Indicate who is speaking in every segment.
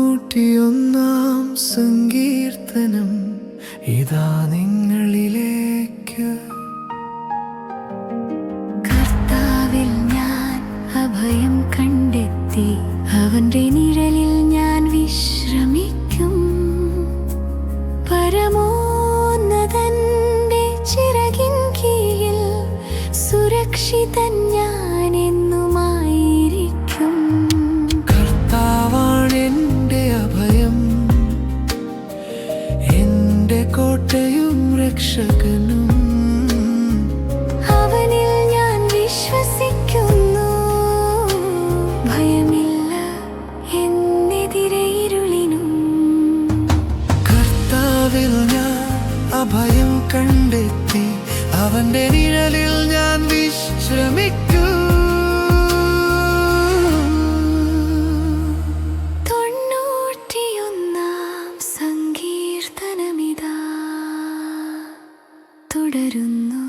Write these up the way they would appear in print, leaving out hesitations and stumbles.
Speaker 1: തൊണ്ണൂറ്റിയൊന്നാം സങ്കീർത്തനം ഇതാ നിങ്ങളിലേക്ക്.
Speaker 2: കർത്താവിൽ ഞാൻ അഭയം കണ്ടെത്തി, അവന്റെ നിഴലിൽ ഞാൻ വിശ്രമിക്കും. പരമോന്നതന്റെ ചിറകിൻ കീഴിൽ സുരക്ഷിതൻ ഞാൻ എന്നുമായിരിക്കും.
Speaker 1: കർത്താവാണെന്റെ അഭയം, എന്റെ കോട്ടയും രക്ഷകനും.
Speaker 2: അവനിൽ ഞാൻ വിശ്വസിക്കുന്നു, ഭയമില്ല എന്നെതിരെ ഇരുളിനും.
Speaker 1: കർത്താവിൽ ഞാൻ അഭയം കണ്ടെത്തി, അവന്റെ നിഴലിൽ ഞാൻ വിശ്രമിക്കും.
Speaker 2: 91-ാം സങ്കീർത്തനമിതാ തുടരുന്നു.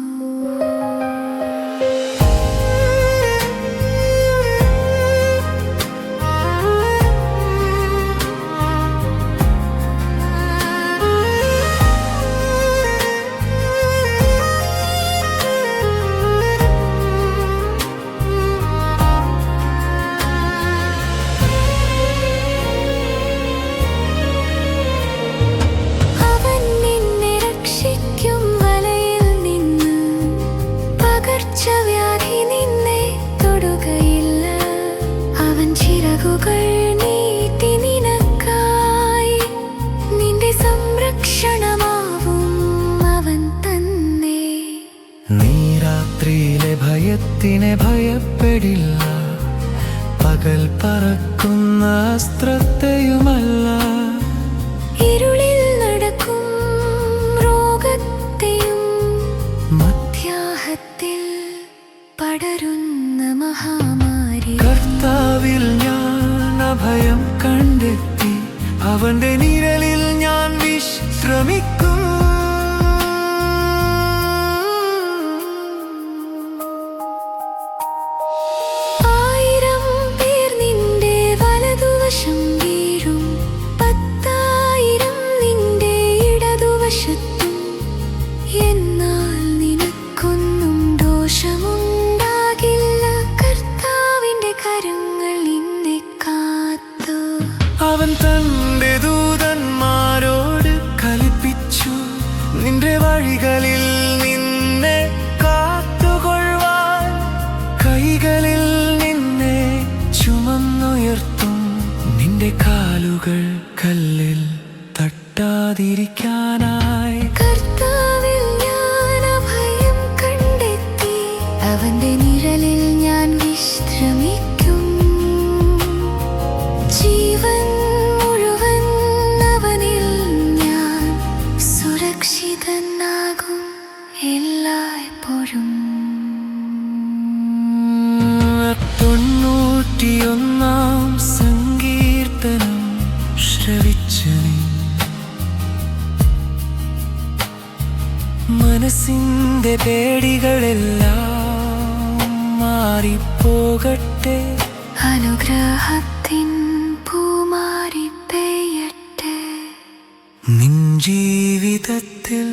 Speaker 2: പകർച്ചവ്യാധി നിന്നെ തൊടുകയില്ല. അവൻ ചിറകുകൾ നീട്ടി നിനക്കായി, നിന്റെ സംരക്ഷണമാവും അവൻ തന്നെ.
Speaker 1: നീ രാത്രിയിലെ ഭയത്തിനെ ഭയപ്പെടില്ല, പകൽ പറക്കുന്ന അസ്ത്രത്തെയുമല്ല.
Speaker 2: ഇരുളിൽ നടക്കും രോഗത്തെയും, മധ്യാഹത്തിൽ പടരുന്ന മഹാമാരി.
Speaker 1: കർത്താവിൽ ഞാൻ അഭയം കണ്ടെത്തി, അവന്റെ നിഴലിൽ ഞാൻ വിശ്രമിക്കും.
Speaker 2: ആയിരം പേർ നിന്റെ വലതുവശം വീഴും, 10,000 നിന്റെ ഇടതുവശത്തും, എന്നാൽ നിനക്കൊന്നും ദോഷമുണ്ടാകില്ല. കർത്താവിന്റെ കരങ്ങൾ നിന്നെ കാത്തു.
Speaker 1: അവൻ തന്റെ ദൂതന്മാരോട് കൽപ്പിച്ചു, നിന്റെ വഴികളിൽ നിന്നെ കാത്തുകൊള്ളുവാൻ. കൈകളിൽ നിന്നെ ചുമന്നുയർത്തും, നിന്റെ കാലുകൾ കല്ലിൽ തട്ടാതിരിക്കാനായി.
Speaker 2: കർത്താവിൽ ഞാൻ അഭയം കണ്ടെത്തി, അവന്റെ നിഴലിൽ ഞാൻ വിശ്രമിക്കും. ജീവൻ മുഴുവൻ അവനിൽ ഞാൻ സുരക്ഷിതനാകും എല്ലായ്പ്പോഴും.
Speaker 1: 91-ാം സങ്കീർത്തനം ശ്രവിച്ചു നീ. മനസ്സിന്റെ പേടികളെല്ലാം മാറിപ്പോകട്ടെ,
Speaker 2: അനുഗ്രഹത്തിൻ പൂമാരി പെയ്യട്ടെ.
Speaker 1: നിൻ ജീവിതത്തിൽ